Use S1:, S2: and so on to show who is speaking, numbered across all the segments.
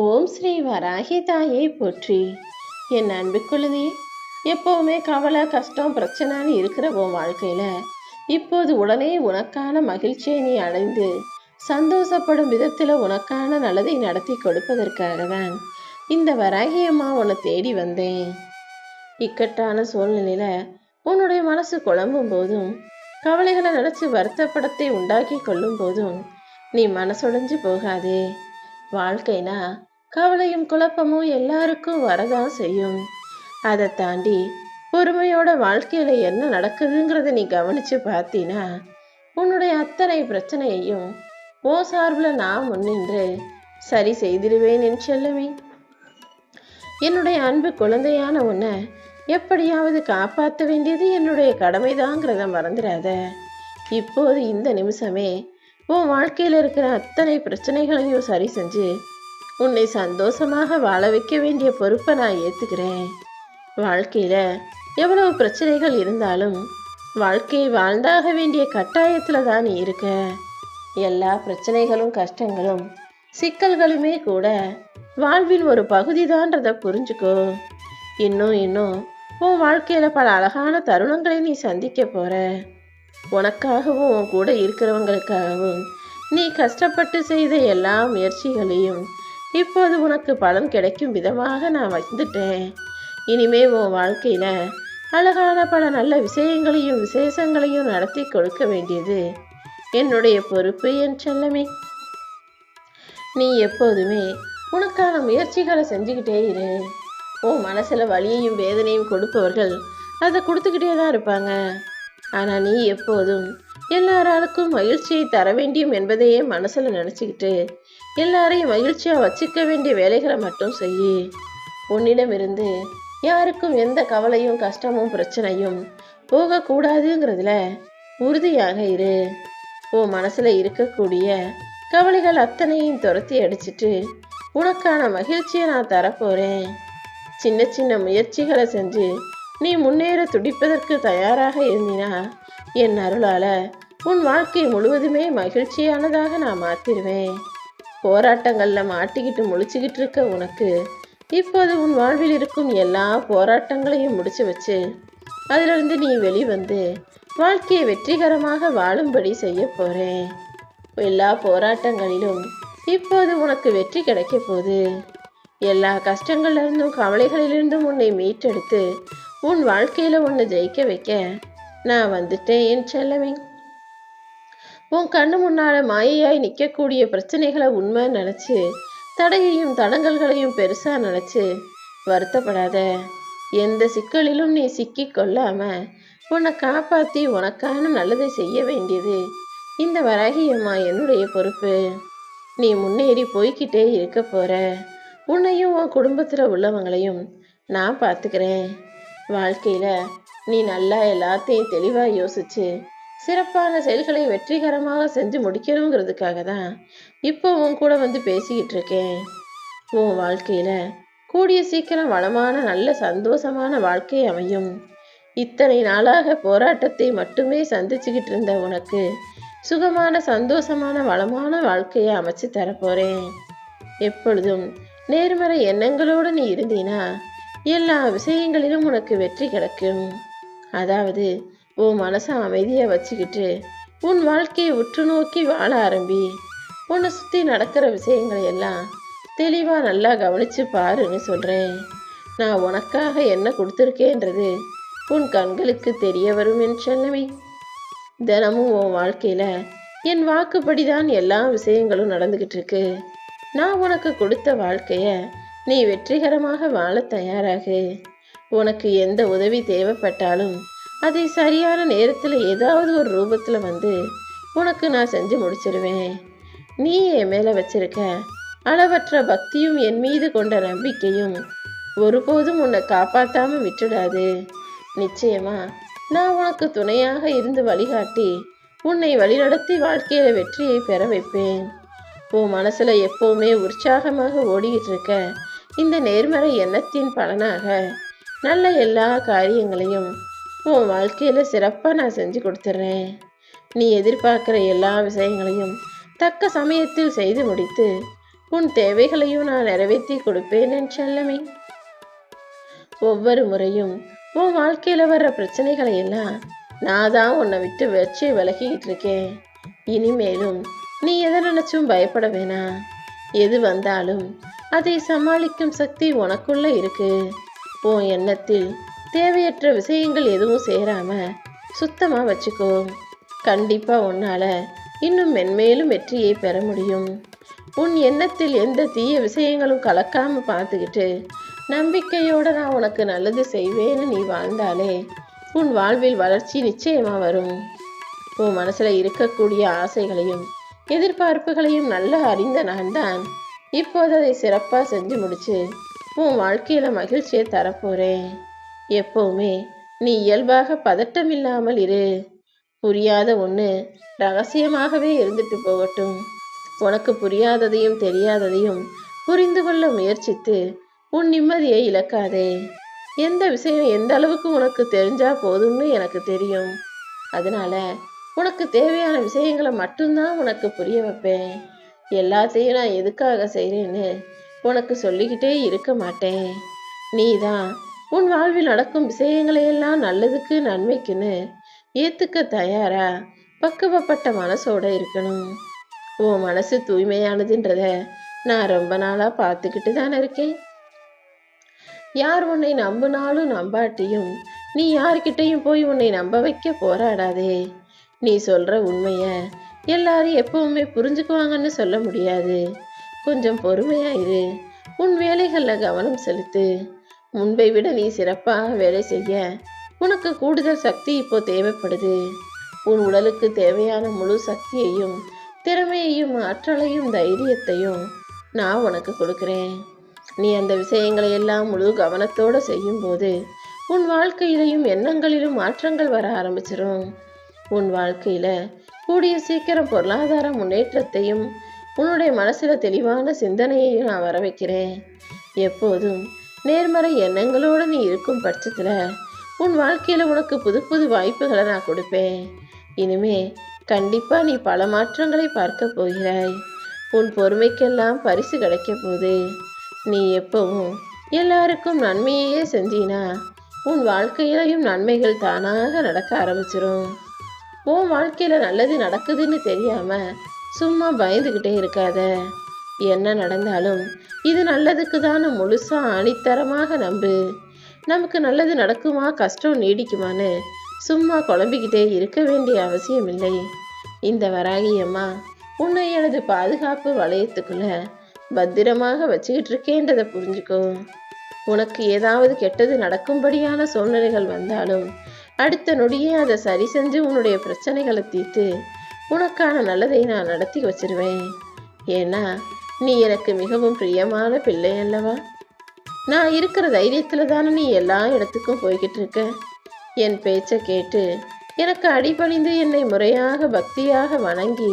S1: ஓம் ஸ்ரீ வராகி தாயை போற்றி. என் அன்பு குழந்தை, எப்போவுமே கவலை கஷ்டம் பிரச்சனைன்னு இருக்கிற உன் வாழ்க்கையில இப்போது உடனே உனக்கான மகிழ்ச்சியை நீ அடைந்து சந்தோஷப்படும் விதத்தில் உனக்கான நல்லதை நடத்தி கொடுப்பதற்காக தான் இந்த வராகி அம்மா உன்னை தேடி வந்தேன். இக்கட்டான சூழ்நிலையில உன்னுடைய மனசு குழம்பும் போதும் கவலைகளை நினைச்சு வருத்தப்படத்தை உண்டாக்கி கொள்ளும் போதும் நீ மனசுடைஞ்சு போகாதே. வாழ்க்கைனா கவலையும் குழப்பமும் எல்லாருக்கும் வரதான் செய்யும். அதை தாண்டி பொறுமையோட வாழ்க்கையில என்ன நடக்குதுங்கிறத நீ கவனிச்சு பார்த்தீனா உன்னுடைய அத்தனை பிரச்சனையையும் ஓ சார்பில் நான் முன்னின்று சரி செய்திருவேன் என் செல்லமே. என்னுடைய அன்பு குழந்தையான உன்னை எப்படியாவது காப்பாற்ற வேண்டியது என்னுடைய கடமைதாங்கிறத மறந்துடாத. இப்போது இந்த நிமிஷமே உன் வாழ்க்கையில் இருக்கிற அத்தனை பிரச்சனைகளையும் சரி செஞ்சு உன்னை சந்தோஷமாக வாழ வைக்க வேண்டிய பொறுப்பை நான் ஏற்றுக்கிறேன். வாழ்க்கையில் எவ்வளவு பிரச்சனைகள் இருந்தாலும் வாழ்க்கையை வாழ்ந்தாக வேண்டிய கட்டாயத்தில் தான் நீ இருக்க. எல்லா பிரச்சனைகளும் கஷ்டங்களும் சிக்கல்களுமே கூட வாழ்வின் ஒரு பகுதி தான்றதை புரிஞ்சுக்கோ. இன்னும் உன் வாழ்க்கையில் பல அழகான தருணங்களை நீ சந்திக்க போற. உனக்காகவும் உன் கூட இருக்கிறவங்களுக்காகவும் நீ கஷ்டப்பட்டு செய்த எல்லா முயற்சிகளையும் இப்போது உனக்கு பலன் கிடைக்கும் விதமாக நான் வந்துட்டேன். இனிமே உன் வாழ்க்கையில அழகான பல நல்ல விஷயங்களையும் விசேஷங்களையும் நடத்தி கொடுக்க வேண்டியது என்னுடைய பொறுப்பு என் செல்லமே. நீ எப்போதுமே உனக்கான முயற்சிகளை செஞ்சுக்கிட்டே இரு. உன் மனசுல வலியையும் வேதனையும் கொடுப்பவர்கள் அதை கொடுத்துக்கிட்டே தான் இருப்பாங்க. ஆனால் நீ எப்போதும் எல்லாராருக்கும் மகிழ்ச்சியை தர வேண்டியும் என்பதையே மனசில் நினச்சிக்கிட்டு எல்லாரையும் மகிழ்ச்சியாக வச்சுக்க வேண்டிய வேலைகளை மட்டும் செய்யு. உன்னிடமிருந்து யாருக்கும் எந்த கவலையும் கஷ்டமும் பிரச்சனையும் போகக்கூடாதுங்கிறதுல உறுதியாக இரு. உன் மனசில் இருக்கக்கூடிய கவலைகள் அத்தனையும் துரத்தி அடிச்சிட்டு உனக்கான மகிழ்ச்சியை நான் தரப்போகிறேன். சின்ன சின்ன முயற்சிகளை செஞ்சு நீ முன்னேற துடிப்பதற்கு தயாராக இருந்தினா என் அருளால உன் வாழ்க்கை முழுவதுமே மகிழ்ச்சியானதாக நான் மாற்றிடுவேன். போராட்டங்களில் மாட்டிக்கிட்டு முழிச்சுக்கிட்டு இருக்க உனக்கு இப்போது உன் வாழ்வில் இருக்கும் எல்லா போராட்டங்களையும் முடிச்சு வச்சு அதிலிருந்து நீ வெளிவந்து வாழ்க்கையை வெற்றிகரமாக வாழும்படி செய்ய போகிறேன். எல்லா போராட்டங்களிலும் இப்போது உனக்கு வெற்றி கிடைக்க போகுது. எல்லா கஷ்டங்கள்லேருந்தும் கவலைகளிலிருந்தும் உன்னை மீட்டெடுத்து உன் வாழ்க்கையில் உன்னை ஜெயிக்க வைக்க நான் வந்துட்டேன் என் செல்லமே. உன் கண்ணு முன்னால மாயையாய் நிற்கக்கூடிய பிரச்சனைகளை உண்மை நினச்சி தடையையும் தடங்கல்களையும் பெருசாக நினச்சி வருத்தப்படாத. எந்த சிக்கலிலும் நீ சிக்கி கொள்ளாம உன்னை காப்பாற்றி உனக்கான நல்லதை செய்ய வேண்டியது இந்த வராகியம்மா என்னுடைய பொறுப்பு. நீ முன்னேறி போய்கிட்டே இருக்க போற. உன்னையும் உன் குடும்பத்தில் உள்ளவங்களையும் நான் பார்த்துக்கிறேன். வாழ்க்கையில் நீ நல்லா எல்லாத்தையும் தெளிவாக யோசிச்சு சிறப்பான செயல்களை வெற்றிகரமாக செஞ்சு முடிக்கணுங்கிறதுக்காக தான் இப்போ உன் கூட வந்து பேசிக்கிட்டு இருக்கேன். உன் வாழ்க்கையில் கூடிய சீக்கிரம் வளமான நல்ல சந்தோஷமான வாழ்க்கை அமையும். இத்தனை நாளாக போராட்டத்தை மட்டுமே சந்திச்சுக்கிட்டு இருந்த உனக்கு சுகமான சந்தோஷமான வளமான வாழ்க்கையை அமைச்சு தரப்போறேன். எப்பொழுதும் நேர்மறை எண்ணங்களோடு நீ இருந்தீனா எல்லா விஷயங்களிலும் உனக்கு வெற்றி கிடைக்கும். அதாவது உன் மனசை அமைதியாக வச்சுக்கிட்டு உன் வாழ்க்கையை உற்று நோக்கி வாழ ஆரம்பி. உன்னை சுற்றி நடக்கிற விஷயங்களை எல்லாம் தெளிவாக நல்லா கவனித்து பாருன்னு சொல்கிறேன். நான் உனக்காக என்ன கொடுத்துருக்கேன்றது உன் கண்களுக்கு தெரிய வரும் என் செல்லமே. தினமும் உன் வாழ்க்கையில் என் வாக்குப்படி தான் எல்லா விஷயங்களும் நடந்துக்கிட்டு இருக்கு. நான் உனக்கு கொடுத்த வாழ்க்கையை நீ வெற்றிகரமாக வாழ தயாராகு. உனக்கு எந்த உதவி தேவைப்பட்டாலும் அதை சரியான நேரத்தில் ஏதாவது ஒரு ரூபத்தில் வந்து உனக்கு நான் செஞ்சு முடிச்சிருவேன். நீ என் மேலே வச்சிருக்க அளவற்ற பக்தியும் என் மீது கொண்ட நம்பிக்கையும் ஒருபோதும் உன்னை காப்பாற்றாமல் விட்டுடாது. நிச்சயமா நான் உனக்கு துணையாக இருந்து வழிகாட்டி உன்னை வழிநடத்தி வாழ்க்கையில வெற்றியை பெற வைப்பேன். உன் மனசுல எப்பவுமே உற்சாகமாக ஓடிக்கிட்டு இருக்க இந்த நேர்மறை எண்ணத்தின் பலனாக நல்ல எல்லா காரியங்களையும் உன் வாழ்க்கையில் சிறப்பாக நான் செஞ்சு கொடுத்துட்றேன். நீ எதிர்பார்க்குற எல்லா விஷயங்களையும் தக்க சமயத்தில் செய்து முடித்து உன் தேவைகளையும் நான் நிறைவேற்றி கொடுப்பேன் என் செல்லமே. ஒவ்வொரு முறையும் உன் வாழ்க்கையில வர்ற பிரச்சனைகளை எல்லாம் நான் தான் உன்னை விட்டு வச்சு விலகிக்கிட்டு இருக்கேன். இனிமேலும் நீ எதை நினைச்சும் பயப்பட வேணாம். எது வந்தாலும் அதை சமாளிக்கும் சக்தி உனக்குள்ள இருக்கு. உன் எண்ணத்தில் தேவையற்ற விஷயங்கள் எதுவும் சேராம சுத்தமா வச்சுக்கோ. கண்டிப்பா உன்னால இன்னும் மென்மேலும் வெற்றியை பெற முடியும். உன் எண்ணத்தில் எந்த தீய விஷயங்களும் கலக்காம பார்த்துக்கிட்டு நம்பிக்கையோட நான் உனக்கு நல்லது செய்வேன்னு நீ வாழ்ந்தாலே உன் வாழ்வில் வளர்ச்சி நிச்சயமா வரும். உன் மனசுல இருக்கக்கூடிய ஆசைகளையும் எதிர்பார்ப்புகளையும் நல்லா அறிந்த நான் தான் இப்போது அதை சிறப்பா செஞ்சு முடிச்சு உன் வாழ்க்கையில மகிழ்ச்சியை தரப்போறேன். எப்பவுமே நீ இயல்பாக பதட்டம் இல்லாமல் இரு. புரியாத ஒண்ணு ரகசியமாகவே இருந்துட்டு போகட்டும். உனக்கு புரியாததையும் தெரியாததையும் புரிந்து கொள்ள முயற்சித்து உன் நிம்மதியை இழக்காதே. எந்த விஷயம் எந்த அளவுக்கு உனக்கு தெரிஞ்சா போதும்னு எனக்கு தெரியும். அதனால உனக்கு தேவையான விஷயங்களை மட்டும்தான் உனக்கு புரிய வைப்பேன். எல்லாத்தையும் நான் எதுக்காக செய்கிறேன்னு உனக்கு சொல்லிக்கிட்டே இருக்க மாட்டேன். நீ தான் உன் வாழ்வில் நடக்கும் விஷயங்களையெல்லாம் நல்லதுக்கு நன்மைக்குன்னு ஏற்றுக்க தயாரா பக்குவப்பட்ட மனசோட இருக்கணும். உன் மனசு தூய்மையானதுன்றத நான் ரொம்ப நாளாக பார்த்துக்கிட்டு தானே இருக்கேன். யார் உன்னை நம்பினாலும் நம்பாட்டியும் நீ யார்கிட்டையும் போய் உன்னை நம்ப வைக்க போராடாதே. நீ சொல்ற உண்மைய எல்லாரும் எப்பவுமே புரிஞ்சுக்குவாங்கன்னு சொல்ல முடியாது. கொஞ்சம் பொறுமையா இரு. உன் வேலைகள்ல கவனம் செலுத்து. முன்பை விட நீ சிறப்பாக வேலை செய்ய உனக்கு கூடுதல் சக்தி இப்போ தேவைப்படுது. உன் உடலுக்கு தேவையான முழு சக்தியையும் திறமையையும் ஆற்றலையும் தைரியத்தையும் நான் உனக்கு கொடுக்குறேன். நீ அந்த விஷயங்களை எல்லாம் முழு கவனத்தோட செய்யும் போது உன் வாழ்க்கையிலையும் எண்ணங்களிலும் மாற்றங்கள் வர ஆரம்பிச்சிடும். உன் வாழ்க்கையில கூடிய சீக்கிரம் பொருளாதார முன்னேற்றத்தையும் உன்னுடைய மனசுல தெளிவான சிந்தனையையும் நான் வர வைக்கிறேன். எப்போதும் நேர்மறை எண்ணங்களோடு நீ இருக்கும் பட்சத்துல உன் வாழ்க்கையில உனக்கு புது புது வாய்ப்புகளை நான் கொடுப்பேன். இனிமே கண்டிப்பா நீ பல மாற்றங்களை பார்க்க போகிறாய். உன் பொறுமைக்கெல்லாம் பரிசு கிடைக்க போகுது. நீ எப்பவும் எல்லாருக்கும் நன்மையே செஞ்சினா உன் வாழ்க்கையிலையும் நன்மைகள் தானாக நடக்க ஆரம்பிச்சிடும். உன் வாழ்க்கையில நல்லது நடக்குதுன்னு தெரியாம சும்மா பயந்துகிட்டே இருக்காத. என்ன நடந்தாலும் இது நல்லதுக்கு தானே முழுசா ஆணித்தரமாக நம்பு. நமக்கு நல்லது நடக்குமா கஷ்டம் நீடிக்குமான்னு சும்மா குழம்பிக்கிட்டே இருக்க வேண்டிய அவசியம் இல்லை. இந்த வராகி அம்மா உன்னை எனது பாதுகாப்பு வளையத்துக்குள்ள பத்திரமாக வச்சுக்கிட்டு இருக்கேன்றதை புரிஞ்சுக்கோ. உனக்கு ஏதாவது கெட்டது நடக்கும்படியான சூழ்நிலைகள் வந்தாலும் அடுத்த நொடியே அதை சரி செஞ்சு உன்னுடைய பிரச்சனைகளை தீர்த்து உனக்கான நல்லதை நான் நடத்தி வச்சிருவேன். ஏன்னா நீ எனக்கு மிகவும் பிரியமான பிள்ளை அல்லவா. நான் இருக்கிற தைரியத்துல தானே நீ எல்லா இடத்துக்கும் போய்கிட்டு இருக்க. என் பேச்சை கேட்டு எனக்கு அடிபணிந்து என்னை முறையாக பக்தியாக வணங்கி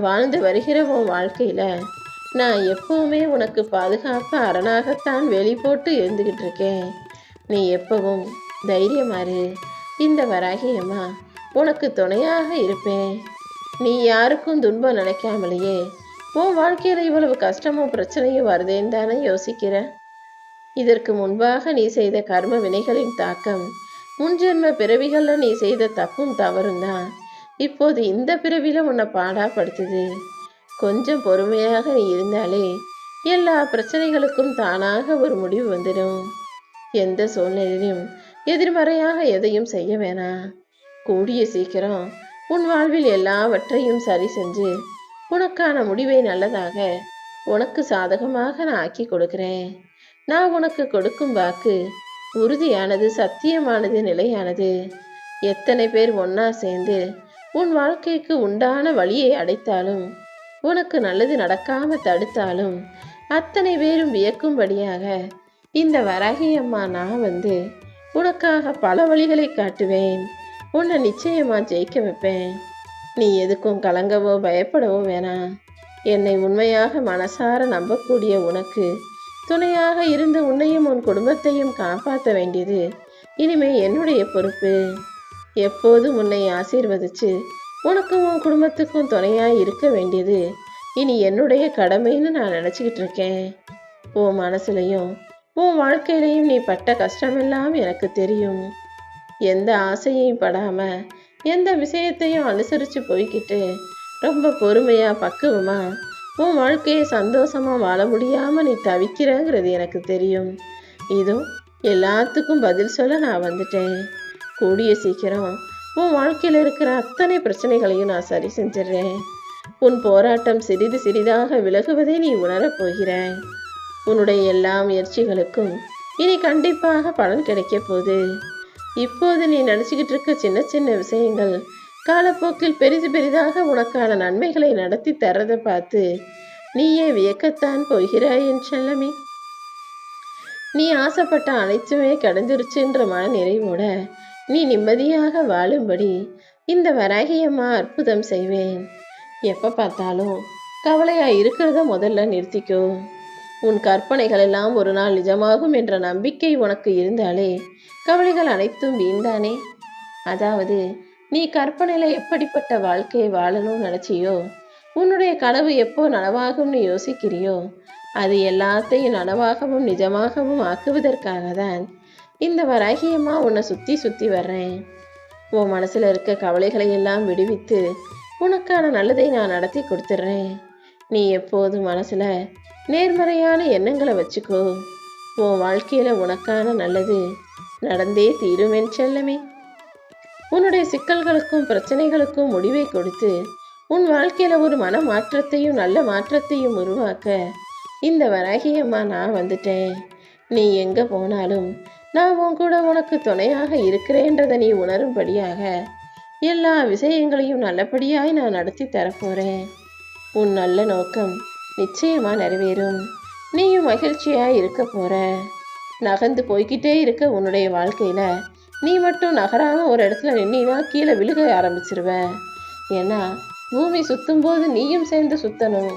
S1: வாழ்ந்து வருகிற உன் வாழ்க்கையில நான் எப்பவுமே உனக்கு பாதுகாப்பு அரணாகத்தான் வெளி போட்டு இருந்துகிட்டு இருக்கேன். நீ எப்பவும் தைரியமாறு. இந்த வராகி அம்மா உனக்கு துணையாக இருப்பேன். நீ யாருக்கும் துன்பம் நினைக்காமலேயே உன் வாழ்க்கையில இவ்வளவு கஷ்டமும் பிரச்சனையும் வருதேன்னு தானே யோசிக்கிற. இதற்கு முன்பாக நீ செய்த கர்ம வினைகளின் தாக்கம் முன்ஜென்ம பிறவிகளில் நீ செய்த தப்பும் தவறும் தான் இப்போது இந்த பிறவில உன்னை பாடாப்படுத்துது. கொஞ்சம் பொறுமையாக நீ இருந்தாலே எல்லா பிரச்சனைகளுக்கும் தானாக ஒரு முடிவு வந்துடும். எந்த சூழ்நிலையிலும் எதிர்மறையாக எதையும் செய்ய வேணாம். கூடிய சீக்கிரம் உன் வாழ்வில் எல்லாவற்றையும் சரி செஞ்சு உனக்கான முடிவை நல்லதாக உனக்கு சாதகமாக நான் ஆக்கி கொடுக்கிறேன். நான் உனக்கு கொடுக்கும் வாக்கு உறுதியானது, சத்தியமானது, நிலையானது. எத்தனை பேர் ஒன்னா சேர்ந்து உன் வாழ்க்கைக்கு உண்டான வழியை அடைத்தாலும் உனக்கு நல்லது நடக்காம தடுத்தாலும் அத்தனை பேரும் வியக்கும்படியாக இந்த வராகி அம்மா நான் வந்து உனக்காக பல வழிகளை காட்டுவேன். உன்னை நிச்சயமா ஜெயிக்க வைப்பேன். நீ எதுக்கும் கலங்கவோ பயப்படவோ வேணாம். என்னை உண்மையாக மனசார நம்பக்கூடிய உனக்கு துணையாக இருந்து உன்னையும் உன் குடும்பத்தையும் காப்பாற்ற வேண்டியது இனிமே என்னுடைய பொறுப்பு. எப்போதும் உன்னை ஆசீர்வதிச்சு உனக்கும் உன் குடும்பத்துக்கும் துணையாய் இருக்க வேண்டியது இனி என்னுடைய கடமைன்னு நான் நினச்சிக்கிட்டு இருக்கேன். உன் மனசுலையும் உன் வாழ்க்கையிலையும் நீ பட்ட கஷ்டமெல்லாம் எனக்கு தெரியும். எந்த ஆசையையும் படாம எந்த விஷயத்தையும் அனுசரித்து போய்கிட்டு ரொம்ப பொறுமையாக பக்குவமாக உன் வாழ்க்கையை சந்தோஷமாக வாழ முடியாமல் நீ தவிக்கிறங்கிறது எனக்கு தெரியும். இதுவும் எல்லாத்துக்கும் பதில் சொல்ல நான் வந்துட்டேன். கூடிய சீக்கிரம் உன் வாழ்க்கையில் இருக்கிற அத்தனை பிரச்சனைகளையும் நான் சரி செஞ்சிடுறேன். உன் போராட்டம் சிறிது சிறிதாக விலகுவதை நீ உணரப் போகிறாய். உன்னுடைய எல்லா முயற்சிகளுக்கும் இனி கண்டிப்பாக பலன் கிடைக்க போகுது. இப்போது நீ நினச்சிக்கிட்டு இருக்க சின்ன சின்ன விஷயங்கள் காலப்போக்கில் பெரிது பெரிதாக உனக்கான நன்மைகளை நடத்தி தரதை பார்த்து நீயே வியக்கத்தான் போகிறாய் என் செல்லமே. நீ ஆசைப்பட்ட அனைத்துமே கிடைஞ்சிருச்சுன்ற மன நிறைவோட நீ நிம்மதியாக வாழும்படி இந்த வராகியம்மா அற்புதம் செய்வேன். எப்போ பார்த்தாலும் கவலையா இருக்கிறத முதல்ல நிறுத்திக்கோ. உன் கற்பனைகள் எல்லாம் ஒரு நாள் நிஜமாகும் என்ற நம்பிக்கை உனக்கு இருந்தாலே கவலைகள் அனைத்தும் வீண்தானே. அதாவது நீ கற்பனையில எப்படிப்பட்ட வாழ்க்கையை வாழணும்னு நினைச்சியோ, உன்னுடைய கனவு எப்போ நனவாகும்னு யோசிக்கிறியோ, அது எல்லாத்தையும் நனவாகவும் நிஜமாகவும் ஆக்குவதற்காக தான் இந்த வராகியம்மா உன்னை சுற்றி சுற்றி வர்றேன். உன் மனசில் இருக்க கவலைகளை எல்லாம் விடுவித்து உனக்கான நல்லதை நான் நடத்தி கொடுத்துட்றேன். நீ எப்போதும் மனசில் நேர்மறையான எண்ணங்களை வச்சுக்கோ. உன் வாழ்க்கையில் உனக்கான நல்லது நடந்தே தீரும் என் செல்லமே. உன்னுடைய சிக்கல்களுக்கும் பிரச்சனைகளுக்கும் முடிவை கொடுத்து உன் வாழ்க்கையில் ஒரு மன மாற்றத்தையும் நல்ல மாற்றத்தையும் உருவாக்க இந்த வராகியம்மா நான் வந்துட்டேன். நீ எங்கே போனாலும் நான் உன் கூட உனக்கு துணையாக இருக்கிறேன்றதை நீ உணரும்படியாக எல்லா விஷயங்களையும் நல்லபடியாய் நான் நடத்தி தரப்போகிறேன். உன் நல்ல நோக்கம் நிச்சயமாக நிறைவேறும். நீயும் மகிழ்ச்சியாக இருக்க போகிற. நகர்ந்து போய்கிட்டே இருக்க உன்னுடைய வாழ்க்கையில் நீ மட்டும் நகராமல் ஒரு இடத்துல நின்னா கீழே விழுக ஆரம்பிச்சிருவ. ஏன்னா பூமி சுற்றும் போது நீயும் சேர்ந்து சுற்றணும்.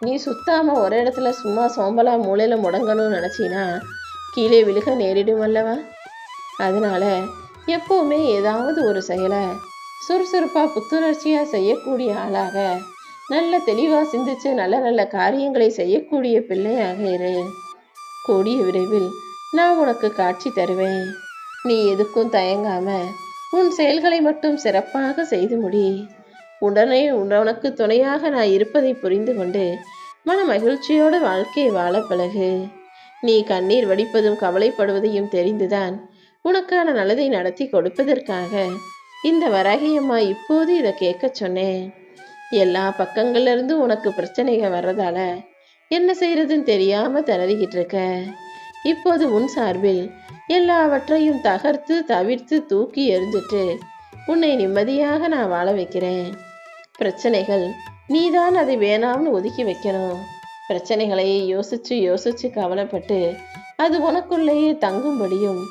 S1: நீ சுத்தாமல் ஒரு இடத்துல சும்மா சோம்பலா மூளையில் முடங்கணும்னு நினச்சின்னா கீழே விழுக நேரிடும் அல்லவா. அதனால எப்போவுமே ஏதாவது ஒரு செயலை சுறுசுறுப்பாக புத்துணர்ச்சியாக செய்யக்கூடிய ஆளாக நல்ல தெளிவாக சிந்திச்சு நல்ல நல்ல காரியங்களை செய்யக்கூடிய பிள்ளையாக இரு. கூடிய விரைவில் நான் உனக்கு காட்சி தருவேன். நீ எதுக்கும் தயங்காம உன் செயல்களை மட்டும் சிறப்பாக செய்து முடி. உடனே உனக்கு துணையாக நான் இருப்பதை புரிந்து கொண்டு மன மகிழ்ச்சியோட வாழ்க்கையை வாழ பழகு. நீ கண்ணீர் வடிப்பதும் கவலைப்படுவதையும் தெரிந்துதான் உனக்கான நல்லதை நடத்தி கொடுப்பதற்காக இந்த வராகியம்மா இப்போது இதை கேட்க சொன்னேன். எல்லா பக்கங்கள்ல இருந்து உனக்கு பிரச்சனைகள் வர்றதால என்ன செய்யறதுன்னு தெரியாம திணறிக்கிட்டு இருக்க. இப்போது உன் சார்பில் எல்லாவற்றையும் தகர்த்து தவிர்த்து தூக்கி எறிஞ்சிட்டு உன்னை நிம்மதியாக நான் வாழ வைக்கிறேன். பிரச்சனைகள் நீதான் அதை வேணாம்னு ஒதுக்கி வைக்கணும். பிரச்சனைகளை யோசிச்சு யோசிச்சு கவலைப்பட்டு அது உனக்குள்ளேயே தங்கும்படியும்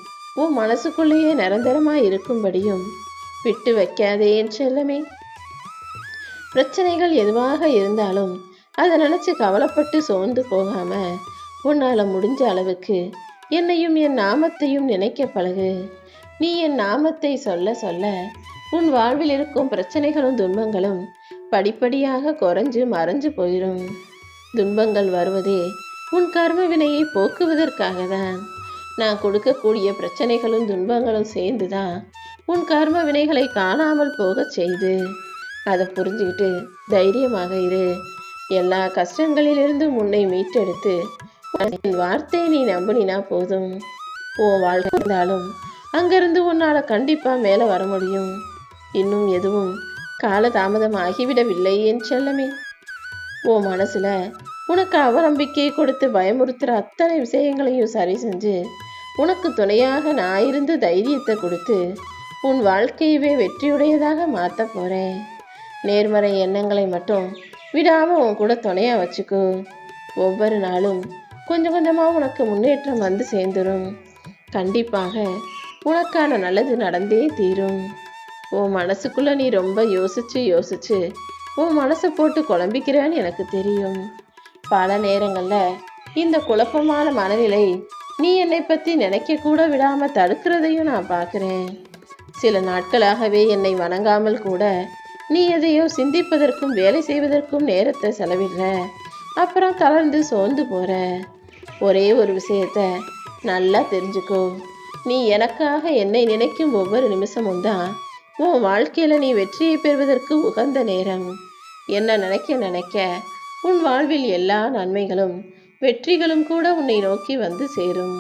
S1: உன் மனசுக்குள்ளேயே நிரந்தரமா இருக்கும்படியும் விட்டு வைக்காதே என் செல்லமே. பிரச்சனைகள் எதுவாக இருந்தாலும் அதை நினைச்சு கவலைப்பட்டு சோர்ந்து போகாம உன்னால முடிஞ்ச அளவுக்கு என்னையும் என் நாமத்தையும் நினைக்க பழகு. நீ என் நாமத்தை சொல்ல சொல்ல உன் வாழ்வில் இருக்கும் பிரச்சனைகளும் துன்பங்களும் படிப்படியாக குறைஞ்சு மறைஞ்சு போயிடும். துன்பங்கள் வருவதே உன் கர்ம வினையை போக்குவதற்காக தான். நான் கொடுக்கக்கூடிய பிரச்சனைகளும் துன்பங்களும் சேர்ந்துதான் உன் கர்ம வினைகளை காணாமல் போக செய்து. அதை புரிஞ்சுக்கிட்டு தைரியமாக இரு. எல்லா கஷ்டங்களிலிருந்தும் உன்னை மீட்டெடுத்து என் வார்த்தையை நீ நம்பினா போதும். உன் வாழ்க்கை இருந்தாலும் அங்கிருந்து உன்னால கண்டிப்பா மேலே வர முடியும். இன்னும் எதுவும் காலதாமதம் ஆகிவிடவில்லை என் செல்லமே. உன் மனசுல உனக்கு அவநம்பிக்கை கொடுத்து பயமுறுத்துற அத்தனை விஷயங்களையும் சரி செஞ்சு உனக்கு துணையாக நான் இருந்து தைரியத்தை கொடுத்து உன் வாழ்க்கையவே வெற்றியுடையதாக மாற்ற போறேன். நேர்மறை எண்ணங்களை மட்டும் விடாம உன் கூட துணையா வச்சுக்கோ. ஒவ்வொரு நாளும் கொஞ்சம் கொஞ்சமாக உனக்கு முன்னேற்றம் வந்து சேர்ந்துடும். கண்டிப்பாக உனக்கான நல்லது நடந்தே தீரும். உன் மனசுக்குள்ள நீ ரொம்ப யோசிச்சு யோசிச்சு உன் மனசை போட்டு குழம்பிக்கிறான்னு எனக்கு தெரியும். பல நேரங்களில் இந்த குழப்பமான மனநிலை நீ என்னை பற்றி நினைக்க கூட விடாமல் தடுக்கிறதையும் நான் பார்க்குறேன். சில நாட்களாகவே என்னை வணங்காமல் கூட நீ எதையோ சிந்திப்பதற்கும் வேலை செய்வதற்கும் நேரத்தை செலவிடுற, அப்புறம் தளர்ந்து சோர்ந்து போற. ஒரே ஒரு விஷயத்த நல்லா தெரிஞ்சுக்கோ, நீ எனக்காக என்னை நினைக்கும் ஒவ்வொரு நிமிஷமும் தான் உன் வாழ்க்கையில நீ வெற்றியை பெறுவதற்கு உகந்த நேரம். என்ன நினைக்க நினைக்க உன் வாழ்வில் எல்லா நன்மைகளும் வெற்றிகளும் கூட உன்னை நோக்கி வந்து சேரும்.